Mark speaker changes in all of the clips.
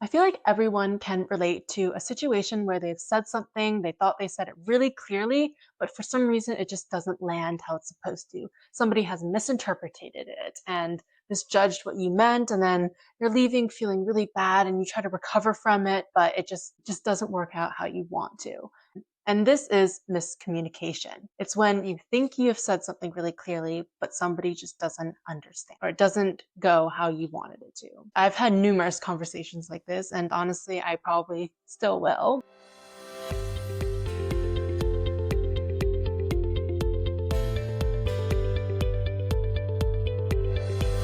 Speaker 1: I feel like everyone can relate to a situation where they've said something, they thought they said it really clearly, but for some reason it just doesn't land how it's supposed to. Somebody has misinterpreted it and misjudged what you meant, and then you're leaving feeling really bad and you try to recover from it, but it just doesn't work out how you want to. And this is miscommunication. It's when you think you have said something really clearly, but somebody just doesn't understand or it doesn't go how you wanted it to. I've had numerous conversations like this, and honestly, I probably still will.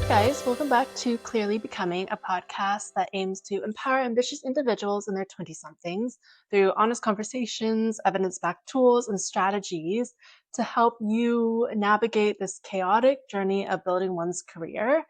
Speaker 1: Guys, welcome back to Clearly Becoming, a podcast that aims to empower ambitious individuals in their 20-somethings through honest conversations, evidence-backed tools, and strategies to help you navigate this chaotic journey of building one's career.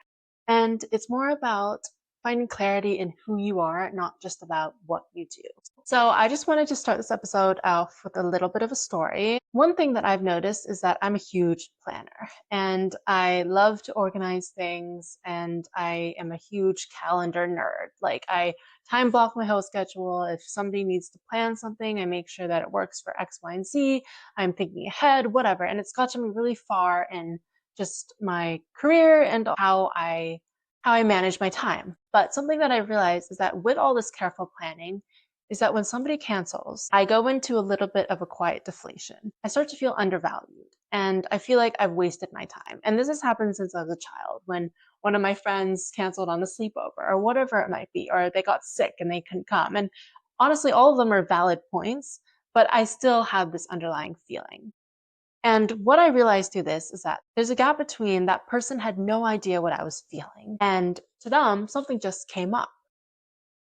Speaker 1: And it's more about finding clarity in who you are, not just about what you do. So I just wanted to start this episode off with a little bit of a story. One thing that I've noticed is that I'm a huge planner and I love to organize things, and I am a huge calendar nerd. Like, I time block my whole schedule. If somebody needs to plan something, I make sure that it works for X, Y, and Z. I'm thinking ahead, whatever. And it's gotten me really far in just my career and how I manage my time. But something that I realized is that with all this careful planning, is that when somebody cancels, I go into a little bit of a quiet deflation. I start to feel undervalued and I feel like I've wasted my time. And this has happened since I was a child, when one of my friends canceled on a sleepover or whatever it might be, or they got sick and they couldn't come. And honestly, all of them are valid points, but I still have this underlying feeling. And what I realized through this is that there's a gap between that person had no idea what I was feeling, and to them, something just came up.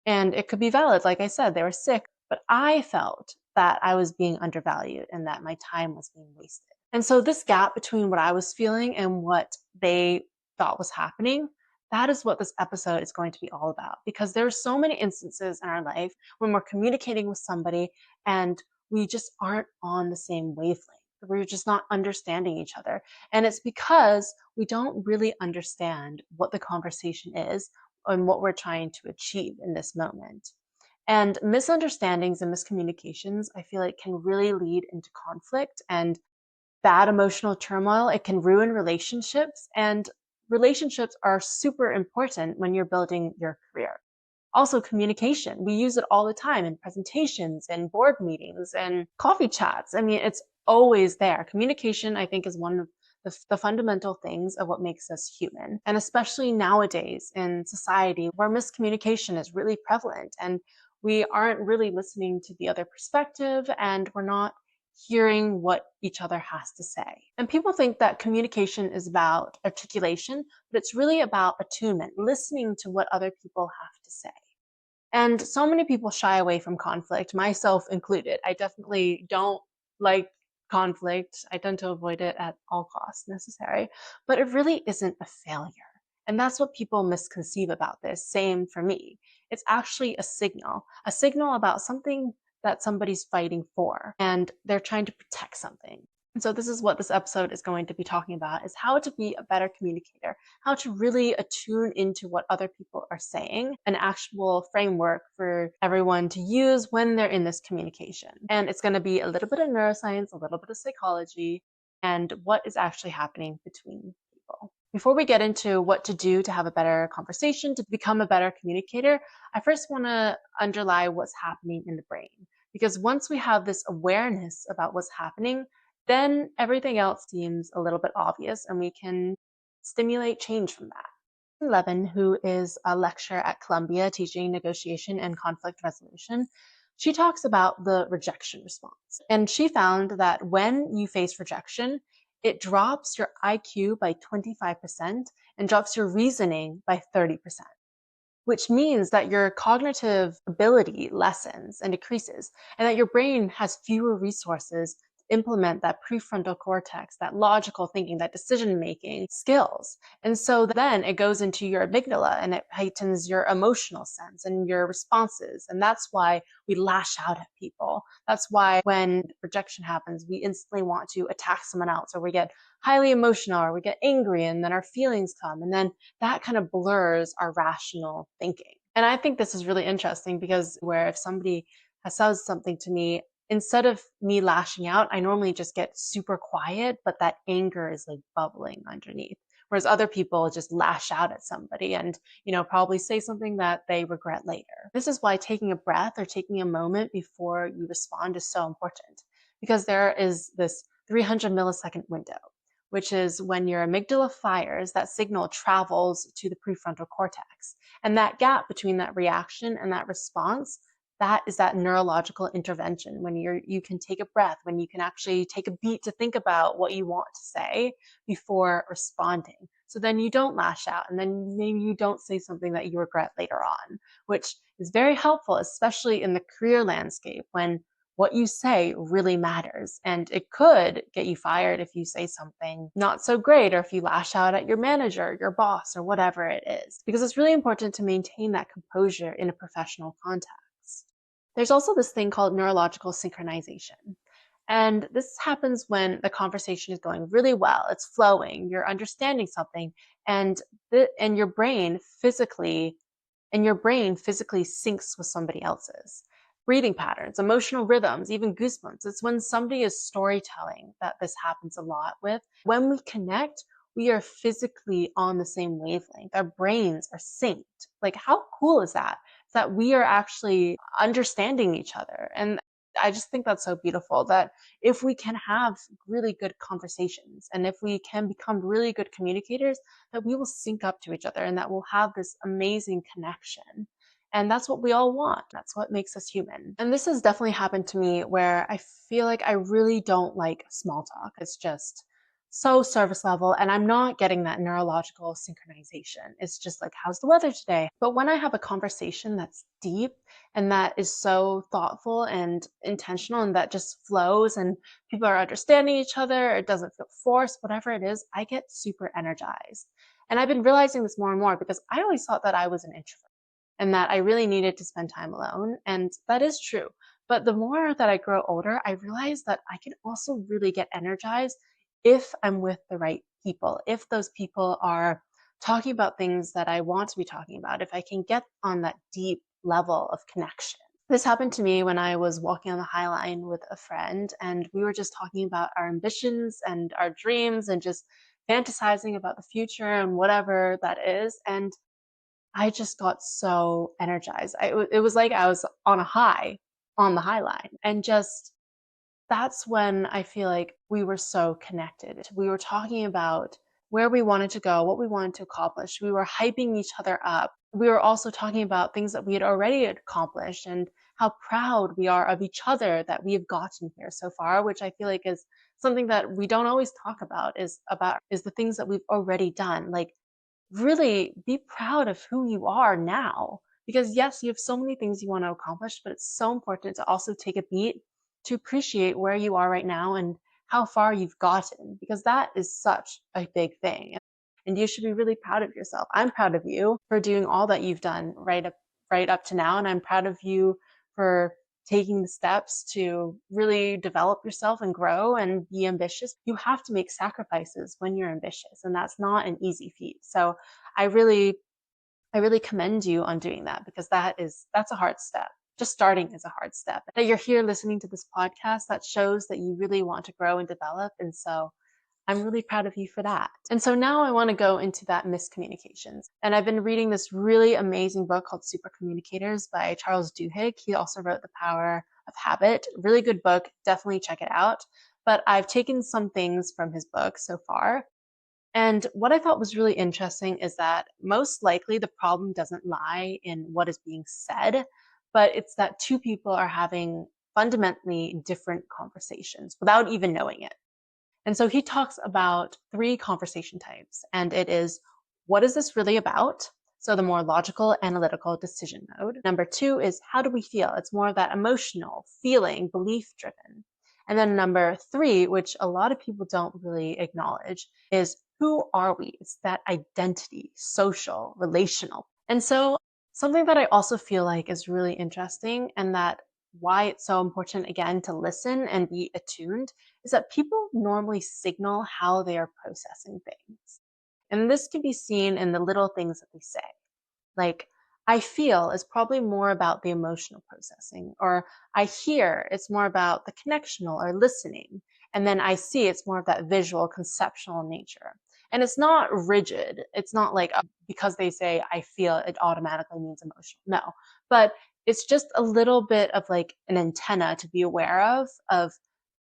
Speaker 1: And it could be valid. Like I said, they were sick, but I felt that I was being undervalued and that my time was being wasted. And so this gap between what I was feeling and what they thought was happening, that is what this episode is going to be all about. Because there are so many instances in our life when we're communicating with somebody and we just aren't on the same wavelength. We're just not understanding each other. And it's because we don't really understand what the conversation is and what we're trying to achieve in this moment. And misunderstandings and miscommunications, I feel like, can really lead into conflict and bad emotional turmoil. It can ruin relationships, and relationships are super important when you're building your career. Also, communication. We use it all the time in presentations and board meetings and coffee chats. I mean, it's always there. Communication, I think, is one of the fundamental things of what makes us human. And especially nowadays in society where miscommunication is really prevalent and we aren't really listening to the other perspective and we're not hearing what each other has to say. And people think that communication is about articulation, but it's really about attunement, listening to what other people have to say. And so many people shy away from conflict, myself included. I definitely don't like conflict. I tend to avoid it at all costs necessary, but it really isn't a failure. And that's what people misconceive about this. Same for me. It's actually a signal about something that somebody's fighting for, and they're trying to protect something. And so this is what this episode is going to be talking about, is how to be a better communicator, how to really attune into what other people are saying, an actual framework for everyone to use when they're in this communication. And it's going to be a little bit of neuroscience, a little bit of psychology, and what is actually happening between people. Before we get into what to do to have a better conversation, to become a better communicator, I first want to underlie what's happening in the brain. Because once we have this awareness about what's happening, then everything else seems a little bit obvious and we can stimulate change from that. Levin, who is a lecturer at Columbia teaching negotiation and conflict resolution, she talks about the rejection response. And she found that when you face rejection, it drops your IQ by 25% and drops your reasoning by 30%, which means that your cognitive ability lessens and decreases, and that your brain has fewer resources implement that prefrontal cortex, that logical thinking, that decision-making skills. And so then it goes into your amygdala and it heightens your emotional sense and your responses. And that's why we lash out at people. That's why when rejection happens, we instantly want to attack someone else, or we get highly emotional, or we get angry, and then our feelings come. And then that kind of blurs our rational thinking. And I think this is really interesting because where if somebody has says something to me, instead of me lashing out, I normally just get super quiet, but that anger is like bubbling underneath. Whereas other people just lash out at somebody and, probably say something that they regret later. This is why taking a breath or taking a moment before you respond is so important because there is this 300 millisecond window, which is when your amygdala fires, that signal travels to the prefrontal cortex. And that gap between that reaction and that response, that is that neurological intervention when you can take a breath, when you can actually take a beat to think about what you want to say before responding. So then you don't lash out and then maybe you don't say something that you regret later on, which is very helpful, especially in the career landscape when what you say really matters. And it could get you fired if you say something not so great or if you lash out at your manager, your boss, or whatever it is, because it's really important to maintain that composure in a professional context. There's also this thing called neurological synchronization. And this happens when the conversation is going really well, it's flowing, you're understanding something, and and your brain physically syncs with somebody else's. Breathing patterns, emotional rhythms, even goosebumps. It's when somebody is storytelling that this happens a lot with. When we connect, we are physically on the same wavelength. Our brains are synced. Like, how cool is that? That we are actually understanding each other. And I just think that's so beautiful that if we can have really good conversations and if we can become really good communicators, that we will sync up to each other and that we'll have this amazing connection. And that's what we all want. That's what makes us human. And this has definitely happened to me where I feel like I really don't like small talk. It's just so surface level and I'm not getting that neurological synchronization. It's just like, how's the weather today? But when I have a conversation that's deep and that is so thoughtful and intentional and that just flows and people are understanding each other, it doesn't feel forced, whatever it is, I get super energized. And I've been realizing this more and more because I always thought that I was an introvert and that I really needed to spend time alone. And that is true. But the more that I grow older, I realize that I can also really get energized if I'm with the right people, if those people are talking about things that I want to be talking about, if I can get on that deep level of connection. This happened to me when I was walking on the High Line with a friend, and we were just talking about our ambitions and our dreams and just fantasizing about the future and whatever that is. And I just got so energized. It was like I was on a high on the High Line. And just that's when I feel like we were so connected. We were talking about where we wanted to go, what we wanted to accomplish. We were hyping each other up. We were also talking about things that we had already accomplished and how proud we are of each other that we have gotten here so far, which I feel like is something that we don't always talk about is the things that we've already done. Like, really be proud of who you are now. Because yes, you have so many things you want to accomplish, but it's so important to also take a beat to appreciate where you are right now and how far you've gotten, because that is such a big thing. And you should be really proud of yourself. I'm proud of you for doing all that you've done right up to now. And I'm proud of you for taking the steps to really develop yourself and grow and be ambitious. You have to make sacrifices when you're ambitious, and that's not an easy feat. So I really I really commend you on doing that because that's a hard step. Just starting is a hard step. That you're here listening to this podcast, that shows that you really want to grow and develop. And so I'm really proud of you for that. And so now I want to go into that miscommunications. And I've been reading this really amazing book called Supercommunicators by Charles Duhigg. He also wrote The Power of Habit. Really good book. Definitely check it out. But I've taken some things from his book so far. And what I thought was really interesting is that most likely the problem doesn't lie in what is being said, but it's that two people are having fundamentally different conversations without even knowing it. And so he talks about three conversation types, and it is, what is this really about? So the more logical, analytical decision mode. Number two is, how do we feel? It's more of that emotional, feeling, belief driven. And then number three, which a lot of people don't really acknowledge, is who are we? It's that identity, social, relational. And so something that I also feel like is really interesting and that why it's so important again to listen and be attuned is that people normally signal how they are processing things. And this can be seen in the little things that they say. Like, I feel is probably more about the emotional processing, or I hear it's more about the connectional or listening. And then I see it's more of that visual, conceptual nature. And it's not rigid. It's not like because they say I feel it automatically means emotional. No, but it's just a little bit of like an antenna to be aware of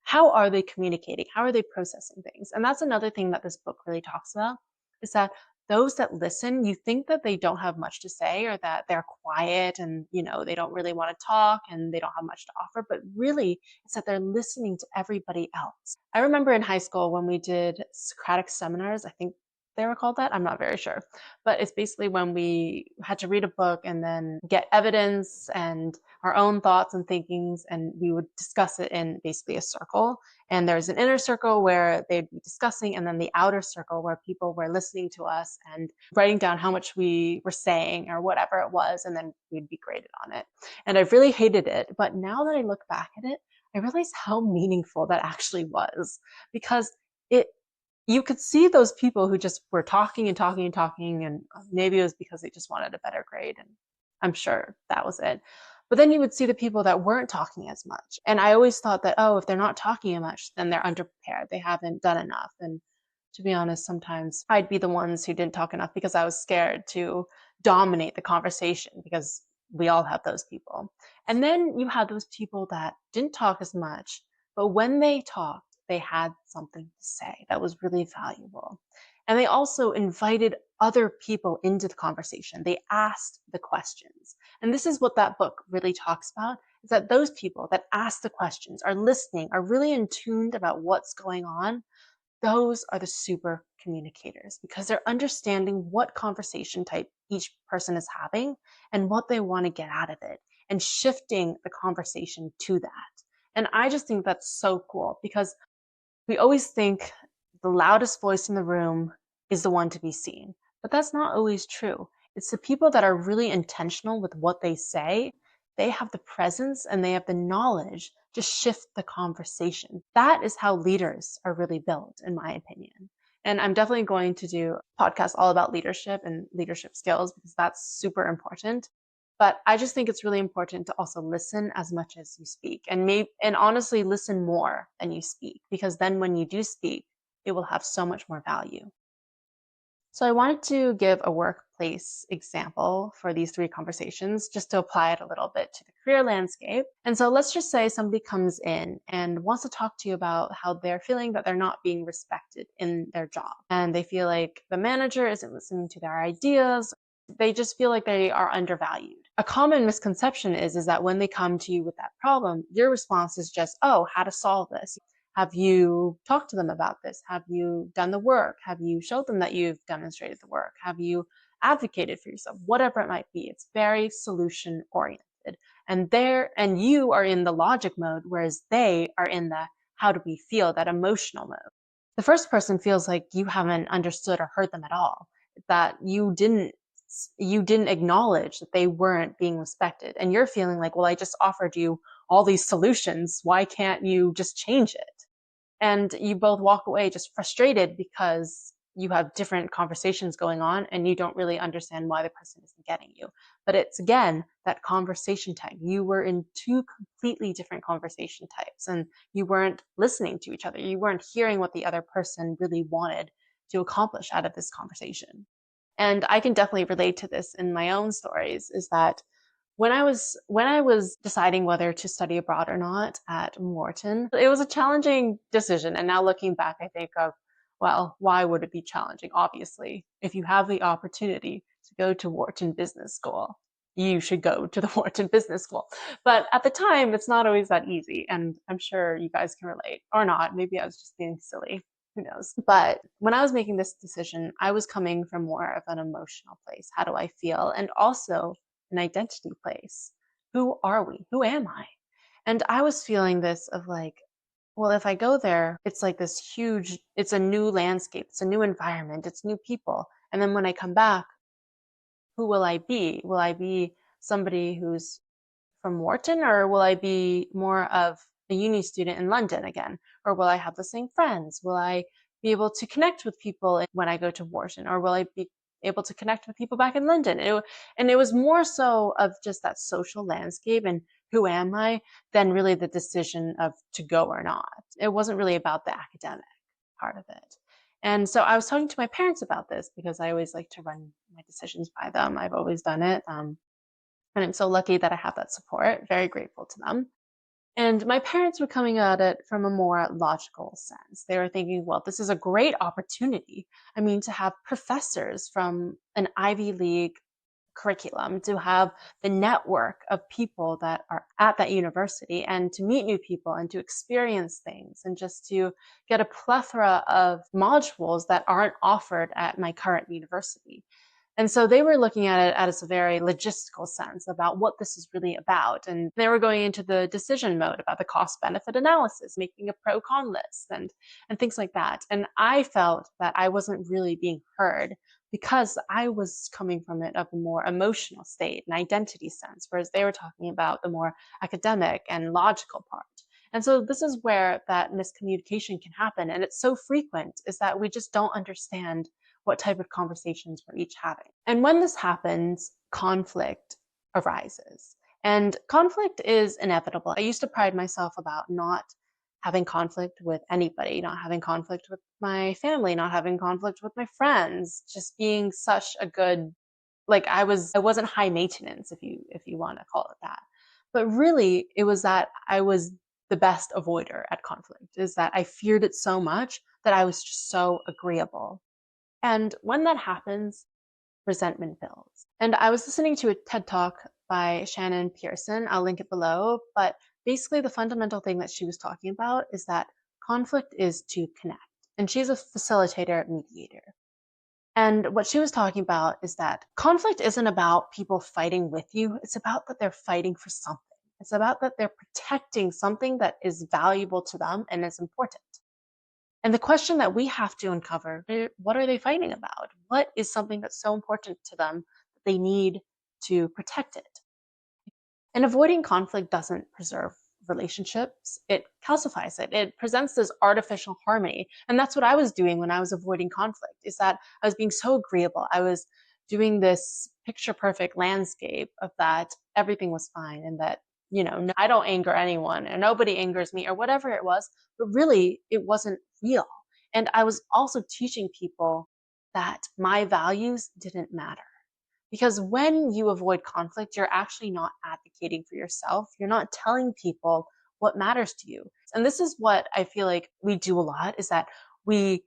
Speaker 1: how are they communicating? How are they processing things? And that's another thing that this book really talks about is that those that listen, you think that they don't have much to say or that they're quiet and, they don't really want to talk and they don't have much to offer, but really it's that they're listening to everybody else. I remember in high school when we did Socratic seminars, I think they were called that. I'm not very sure, but it's basically when we had to read a book and then get evidence and our own thoughts and thinkings, and we would discuss it in basically a circle. And there's an inner circle where they'd be discussing, and then the outer circle where people were listening to us and writing down how much we were saying or whatever it was, and then we'd be graded on it. And I really hated it. But now that I look back at it, I realize how meaningful that actually was, because it you could see those people who just were talking and talking and talking, and maybe it was because they just wanted a better grade, and I'm sure that was it. But then you would see the people that weren't talking as much. And I always thought that, oh, if they're not talking as much, then they're underprepared. They haven't done enough. And to be honest, sometimes I'd be the ones who didn't talk enough because I was scared to dominate the conversation, because we all have those people. And then you had those people that didn't talk as much, but when they talked, they had something to say that was really valuable. And they also invited other people into the conversation. They asked the questions. And this is what that book really talks about, is that those people that ask the questions, are listening, are really in tuned about what's going on. Those are the super communicators, because they're understanding what conversation type each person is having and what they want to get out of it, and shifting the conversation to that. And I just think that's so cool, because we always think the loudest voice in the room is the one to be seen, but that's not always true. It's the people that are really intentional with what they say. They have the presence and they have the knowledge to shift the conversation. That is how leaders are really built, in my opinion. And I'm definitely going to do a podcast all about leadership and leadership skills, because that's super important. But I just think it's really important to also listen as much as you speak, and honestly listen more than you speak, because then when you do speak, it will have so much more value. So I wanted to give a workplace example for these three conversations, just to apply it a little bit to the career landscape. And so let's just say somebody comes in and wants to talk to you about how they're feeling that they're not being respected in their job. And they feel like the manager isn't listening to their ideas. They just feel like they are undervalued. A common misconception is that when they come to you with that problem, your response is just, oh, how to solve this. Have you talked to them about this? Have you done the work? Have you showed them that you've demonstrated the work? Have you advocated for yourself? Whatever it might be, it's very solution oriented. And you are in the logic mode, whereas they are in the how do we feel, that emotional mode. The first person feels like you haven't understood or heard them at all, that you didn't acknowledge that they weren't being respected. And you're feeling like, well, I just offered you all these solutions. Why can't you just change it? And you both walk away just frustrated, because you have different conversations going on and you don't really understand why the person isn't getting you. But it's, again, that conversation type. You were in two completely different conversation types, and you weren't listening to each other. You weren't hearing what the other person really wanted to accomplish out of this conversation. And I can definitely relate to this in my own stories, is that when I was deciding whether to study abroad or not at Wharton, it was a challenging decision. And now looking back, I think of, well, why would it be challenging? Obviously, if you have the opportunity to go to Wharton Business School, you should go to the Wharton Business School. But at the time, it's not always that easy. And I'm sure you guys can relate, or not. Maybe I was just being silly. Who knows? But when I was making this decision, I was coming from more of an emotional place. How do I feel? And also an identity place. Who are we? Who am I? And I was feeling this of like, well, if I go there, it's like this huge, it's a new landscape, it's a new environment, it's new people. And then when I come back, who will I be? Will I be somebody who's from Wharton, or will I be more of a uni student in London again? Or will I have the same friends? Will I be able to connect with people when I go to Wharton? Or will I be able to connect with people back in London. And it was more so of just that social landscape and who am I than really the decision of to go or not. It wasn't really about the academic part of it. And so I was talking to my parents about this because I always like to run my decisions by them. I've always done it. And I'm so lucky that I have that support. Very grateful to them. And my parents were coming at it from a more logical sense. They were thinking, well, this is a great opportunity. I mean, to have professors from an Ivy League curriculum, to have the network of people that are at that university and to meet new people and to experience things and just to get a plethora of modules that aren't offered at my current university. And so they were looking at it as a very logistical sense about what this is really about. And they were going into the decision mode about the cost benefit analysis, making a pro con list and things like that. And I felt that I wasn't really being heard because I was coming from it of a more emotional state, an identity sense, whereas they were talking about the more academic and logical part. And so this is where that miscommunication can happen. And it's so frequent is that we just don't understand what type of conversations we're each having. And when this happens, conflict arises. And conflict is inevitable. I used to pride myself about not having conflict with anybody, not having conflict with my family, not having conflict with my friends, just being such a good, like I wasn't high maintenance if you want to call it that. But really it was that I was the best avoider at conflict, is that I feared it so much that I was just so agreeable. And when that happens, resentment builds. And I was listening to a TED Talk by Shannon Pearson. I'll link it below. But basically, the fundamental thing that she was talking about is that conflict is to connect. And she's a facilitator, mediator. And what she was talking about is that conflict isn't about people fighting with you. It's about that they're fighting for something. It's about that they're protecting something that is valuable to them and is important. And the question that we have to uncover, what are they fighting about? What is something that's so important to them that they need to protect it? And avoiding conflict doesn't preserve relationships. It calcifies it. It presents this artificial harmony. And that's what I was doing when I was avoiding conflict, is that I was being so agreeable. I was doing this picture perfect landscape of that everything was fine and that, I don't anger anyone and nobody angers me or whatever it was, but really it wasn't real. And I was also teaching people that my values didn't matter. Because when you avoid conflict, you're actually not advocating for yourself. You're not telling people what matters to you. And this is what I feel like we do a lot, is that we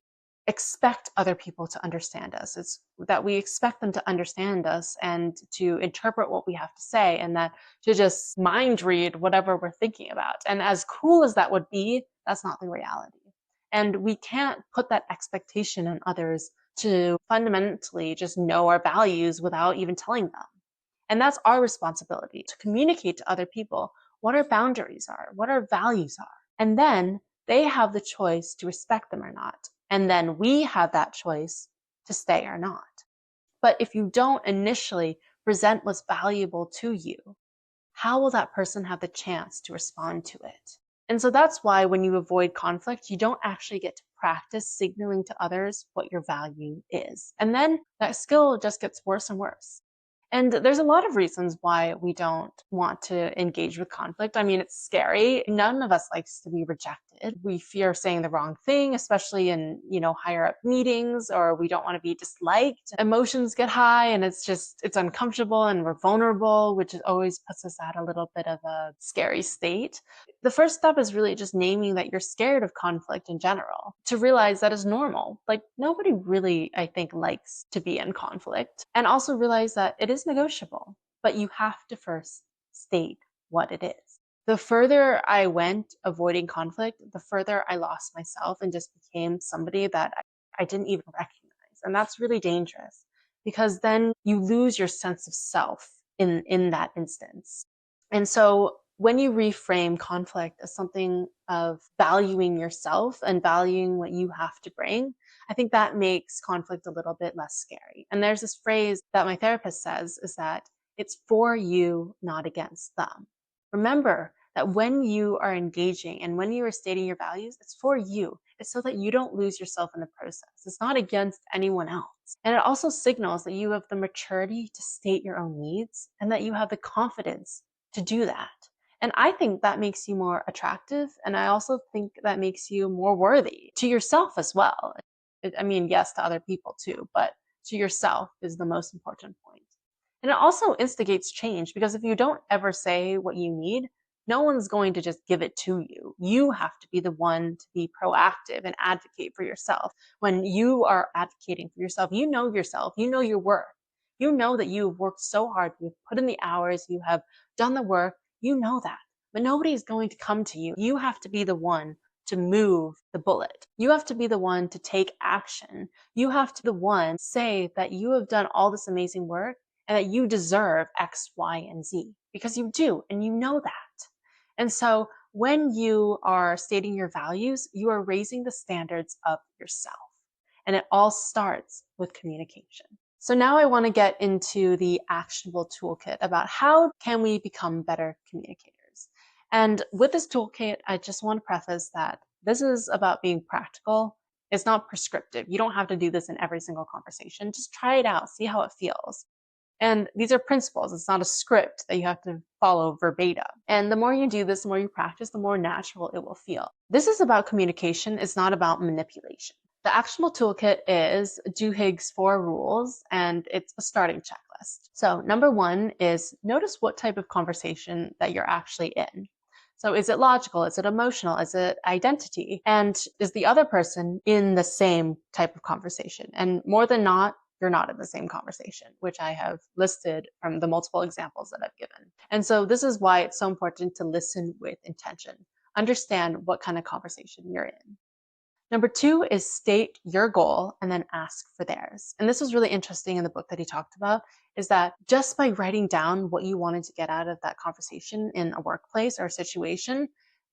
Speaker 1: expect other people to understand us. It's that we expect them to understand us and to interpret what we have to say, and that to just mind read whatever we're thinking about. And as cool as that would be, that's not the reality. And we can't put that expectation on others to fundamentally just know our values without even telling them. And that's our responsibility, to communicate to other people what our boundaries are, what our values are. And then they have the choice to respect them or not. And then we have that choice to stay or not. But if you don't initially present what's valuable to you, how will that person have the chance to respond to it? And so that's why when you avoid conflict, you don't actually get to practice signaling to others what your value is. And then that skill just gets worse and worse. And there's a lot of reasons why we don't want to engage with conflict. I mean, it's scary. None of us likes to be rejected. We fear saying the wrong thing, especially in, higher up meetings, or we don't want to be disliked. Emotions get high and it's uncomfortable and we're vulnerable, which always puts us at a little bit of a scary state. The first step is really just naming that you're scared of conflict in general, to realize that is normal. Like nobody really, I think, likes to be in conflict. And also realize that it is negotiable, but you have to first state what it is. The further I went avoiding conflict, the further I lost myself and just became somebody that I didn't even recognize. And that's really dangerous, because then you lose your sense of self in that instance. And so when you reframe conflict as something of valuing yourself and valuing what you have to bring, I think that makes conflict a little bit less scary. And there's this phrase that my therapist says, is that it's for you, not against them. Remember that when you are engaging and when you are stating your values, it's for you. It's so that you don't lose yourself in the process. It's not against anyone else. And it also signals that you have the maturity to state your own needs and that you have the confidence to do that. And I think that makes you more attractive. And I also think that makes you more worthy to yourself as well. I mean, yes, to other people too, but to yourself is the most important point. And it also instigates change because if you don't ever say what you need, no one's going to just give it to you. You have to be the one to be proactive and advocate for yourself. When you are advocating for yourself, you know your worth. You know that you've worked so hard, you've put in the hours, you have done the work, you know that. But nobody's going to come to you. You have to be the one to move the bullet. You have to be the one to take action. You have to be the one say that you have done all this amazing work and that you deserve X, Y, and Z because you do, and you know that. And so when you are stating your values, you are raising the standards of yourself. And it all starts with communication. So now I want to get into the actionable toolkit about how can we become better communicators. And with this toolkit, I just want to preface that this is about being practical. It's not prescriptive. You don't have to do this in every single conversation. Just try it out, see how it feels. And these are principles. It's not a script that you have to follow verbatim. And the more you do this, the more you practice, the more natural it will feel. This is about communication. It's not about manipulation. The actionable toolkit is Duhigg's 4 rules, and it's a starting checklist. So number 1 is notice what type of conversation that you're actually in. So is it logical? Is it emotional? Is it identity? And is the other person in the same type of conversation? And more than not, you're not in the same conversation, which I have listed from the multiple examples that I've given. And so this is why it's so important to listen with intention. Understand what kind of conversation you're in. Number 2 is state your goal and then ask for theirs. And this was really interesting in the book that he talked about, is that just by writing down what you wanted to get out of that conversation in a workplace or a situation,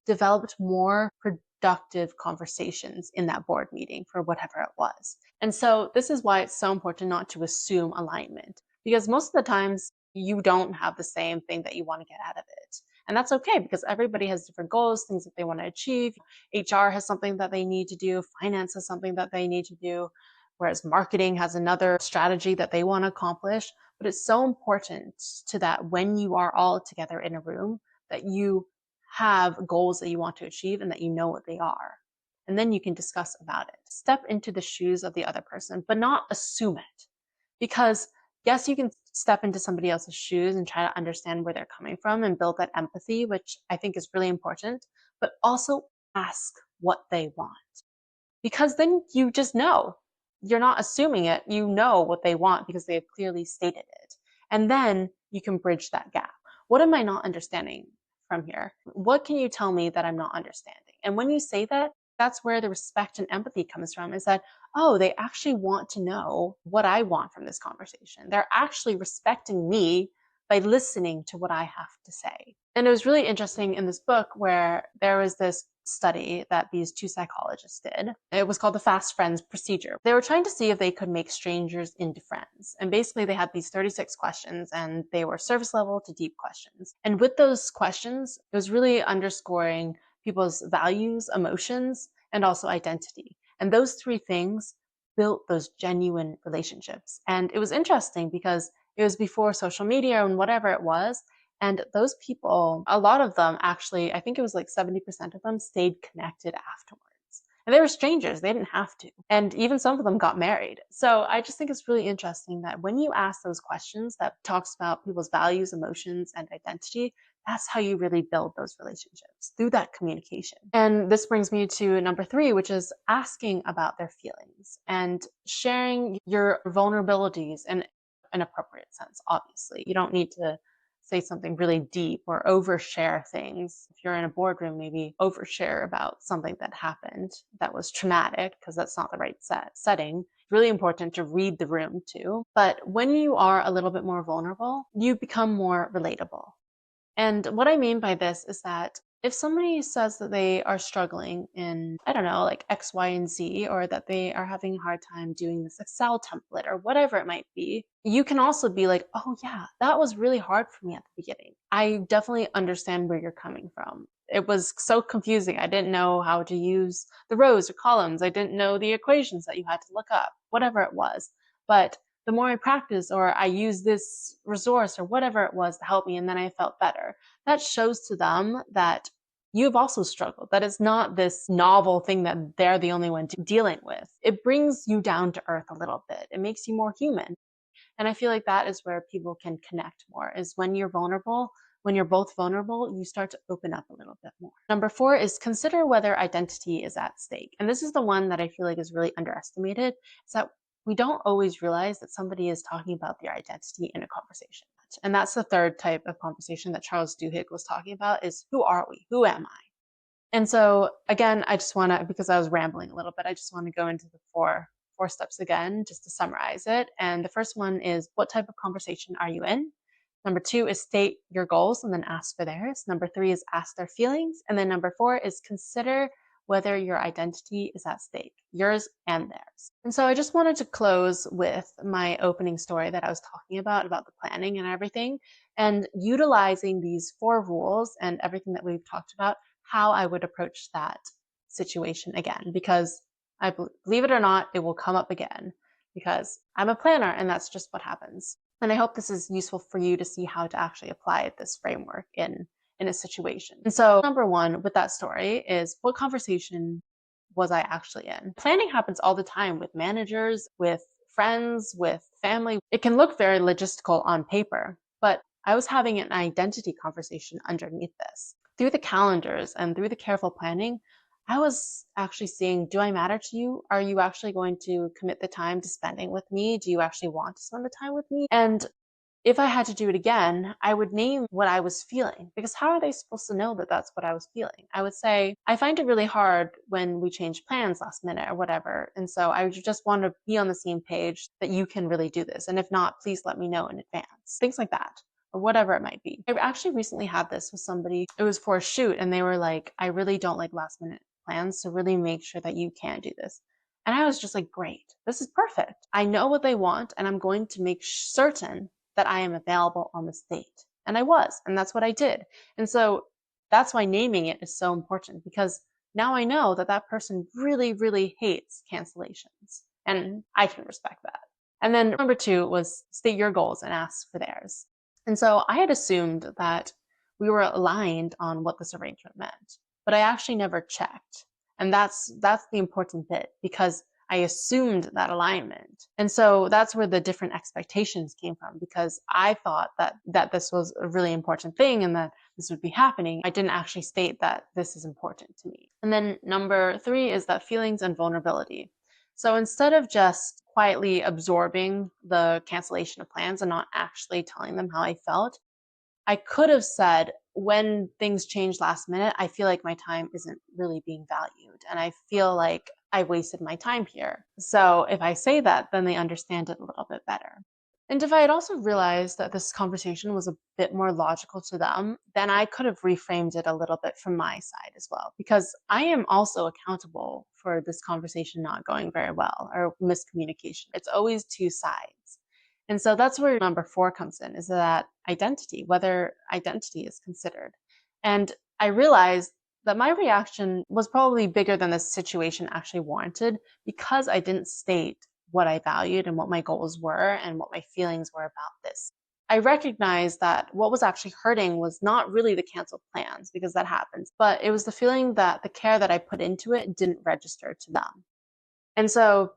Speaker 1: developed more productive conversations in that board meeting for whatever it was. And so this is why it's so important not to assume alignment, because most of the times you don't have the same thing that you want to get out of it. And that's okay because everybody has different goals, things that they want to achieve. HR has something that they need to do. Finance has something that they need to do. Whereas marketing has another strategy that they want to accomplish. But it's so important to that when you are all together in a room, that you have goals that you want to achieve and that you know what they are. And then you can discuss about it. Step into the shoes of the other person, but not assume it. Because yes, you can step into somebody else's shoes and try to understand where they're coming from and build that empathy, which I think is really important, but also ask what they want. Because then you just know. You're not assuming it. You know what they want because they have clearly stated it. And then you can bridge that gap. What am I not understanding from here? What can you tell me that I'm not understanding? And when you say that, that's where the respect and empathy comes from, is that, oh, they actually want to know what I want from this conversation. They're actually respecting me by listening to what I have to say. And it was really interesting in this book where there was this study that these 2 psychologists did. It was called the Fast Friends Procedure. They were trying to see if they could make strangers into friends. And basically they had these 36 questions and they were surface level to deep questions. And with those questions, it was really underscoring people's values, emotions, and also identity. And those 3 things built those genuine relationships. And it was interesting because it was before social media and whatever it was. And those people, a lot of them actually, I think it was like 70% of them stayed connected afterwards. And they were strangers, they didn't have to. And even some of them got married. So I just think it's really interesting that when you ask those questions that talks about people's values, emotions, and identity, that's how you really build those relationships, through that communication. And this brings me to number 3, which is asking about their feelings and sharing your vulnerabilities in an appropriate sense, obviously. You don't need to say something really deep or overshare things. If you're in a boardroom, maybe overshare about something that happened that was traumatic, because that's not the right setting. Really important to read the room too. But when you are a little bit more vulnerable, you become more relatable. And what I mean by this is that If somebody says that they are struggling in, I don't know, like X, Y, and Z, or that they are having a hard time doing this Excel template or whatever it might be, you can also be like, oh, yeah, that was really hard for me at the beginning. I definitely understand where you're coming from. It was so confusing. I didn't know how to use the rows or columns. I didn't know the equations that you had to look up, whatever it was. But the more I practice, or I use this resource or whatever it was to help me, and then I felt better, that shows to them that you've also struggled, that it's not this novel thing that they're the only one dealing with. It brings you down to earth a little bit. It makes you more human. And I feel like that is where people can connect more, is when you're vulnerable, when you're both vulnerable, you start to open up a little bit more. Number 4 is consider whether identity is at stake. And this is the one that I feel like is really underestimated, is that we don't always realize that somebody is talking about their identity in a conversation. And that's the third type of conversation that Charles Duhigg was talking about, is who are we? Who am I? And so again, I just want to, because I was rambling a little bit, I just want to go into the four steps again, just to summarize it. And the first one is, what type of conversation are you in? Number 2 is state your goals and then ask for theirs. Number 3 is ask their feelings. And then number 4 is consider whether your identity is at stake, yours and theirs. And so I just wanted to close with my opening story that I was talking about the planning and everything, and utilizing these 4 rules and everything that we've talked about, how I would approach that situation again, because I believe it or not, it will come up again, because I'm a planner and that's just what happens. And I hope this is useful for you to see how to actually apply this framework in a situation. And so number 1 with that story is, what conversation was I actually in? Planning happens all the time with managers, with friends, with family. It can look very logistical on paper, but I was having an identity conversation underneath this. Through the calendars and through the careful planning, I was actually seeing, do I matter to you? Are you actually going to commit the time to spending with me? Do you actually want to spend the time with me? And if I had to do it again, I would name what I was feeling, because how are they supposed to know that that's what I was feeling? I would say, I find it really hard when we change plans last minute or whatever. And so I would just want to be on the same page that you can really do this. And if not, please let me know in advance. Things like that, or whatever it might be. I actually recently had this with somebody. It was for a shoot, and they were like, I really don't like last minute plans, so really make sure that you can do this. And I was just like, great, this is perfect. I know what they want, and I'm going to make certain that I am available on this date. And I was, and that's what I did. And so that's why naming it is so important, because now I know that that person really, really hates cancellations, and I can respect that. And then number 2 was state your goals and ask for theirs. And so I had assumed that we were aligned on what this arrangement meant, but I actually never checked. And that's the important bit, because I assumed that alignment. And so that's where the different expectations came from, because I thought that this was a really important thing and that this would be happening. I didn't actually state that this is important to me. And then number 3 is that feelings and vulnerability. So instead of just quietly absorbing the cancellation of plans and not actually telling them how I felt, I could have said, when things change last minute, I feel like my time isn't really being valued, and I feel like I wasted my time here. So if I say that, then they understand it a little bit better. And if I had also realized that this conversation was a bit more logical to them, then I could have reframed it a little bit from my side as well, because I am also accountable for this conversation not going very well, or miscommunication. It's always 2 sides. And so that's where number 4 comes in, is that identity, whether identity is considered. And I realized that my reaction was probably bigger than the situation actually warranted, because I didn't state what I valued and what my goals were and what my feelings were about this. I recognized that what was actually hurting was not really the canceled plans, because that happens, but it was the feeling that the care that I put into it didn't register to them. And so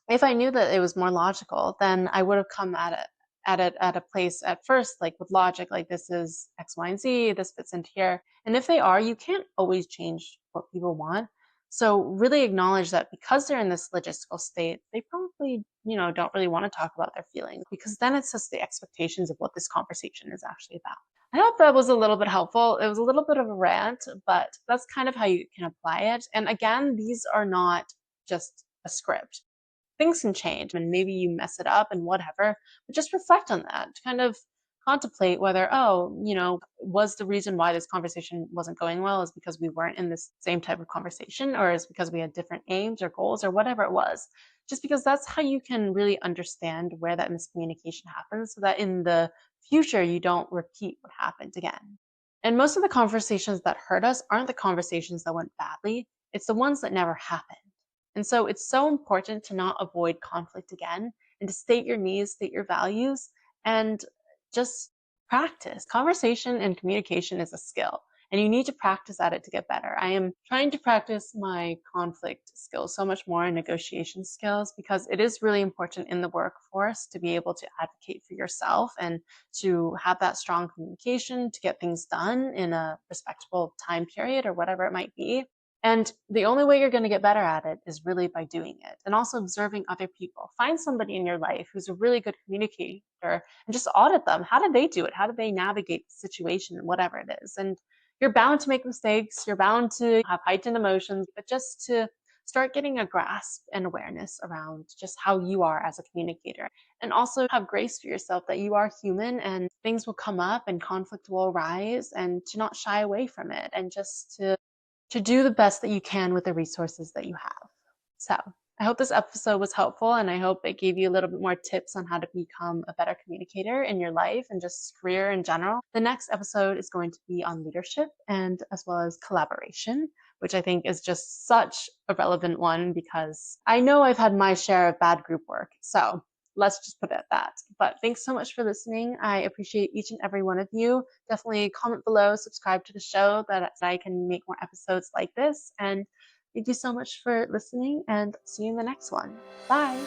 Speaker 1: if I knew that it was more logical, then I would have come at a place at first, like with logic, like this is X, Y, and Z, this fits into here. And if they are, you can't always change what people want. So really acknowledge that because they're in this logistical state, they probably, don't really want to talk about their feelings, because then it's just the expectations of what this conversation is actually about. I hope that was a little bit helpful. It was a little bit of a rant, but that's kind of how you can apply it. And again, these are not just a script. Things can change and maybe you mess it up and whatever, but just reflect on that. Kind of contemplate whether, was the reason why this conversation wasn't going well is because we weren't in this same type of conversation, or is because we had different aims or goals or whatever it was. Just because that's how you can really understand where that miscommunication happens so that in the future you don't repeat what happened again. And most of the conversations that hurt us aren't the conversations that went badly, it's the ones that never happened. And so it's so important to not avoid conflict again and to state your needs, state your values, and just practice. Conversation and communication is a skill, and you need to practice at it to get better. I am trying to practice my conflict skills so much more and negotiation skills because it is really important in the workforce to be able to advocate for yourself and to have that strong communication to get things done in a respectable time period or whatever it might be. And the only way you're going to get better at it is really by doing it and also observing other people. Find somebody in your life who's a really good communicator and just audit them. How did they do it? How did they navigate the situation, whatever it is? And you're bound to make mistakes. You're bound to have heightened emotions, but just to start getting a grasp and awareness around just how you are as a communicator. And also have grace for yourself that you are human and things will come up and conflict will arise, and to not shy away from it and just to do the best that you can with the resources that you have. So I hope this episode was helpful, and I hope it gave you a little bit more tips on how to become a better communicator in your life and just career in general. The next episode is going to be on leadership and as well as collaboration, which I think is just such a relevant one because I know I've had my share of bad group work. So let's just put it at that. But thanks so much for listening. I appreciate each and every one of you. Definitely comment below, subscribe to the show that I can make more episodes like this. And thank you so much for listening, and see you in the next one. Bye.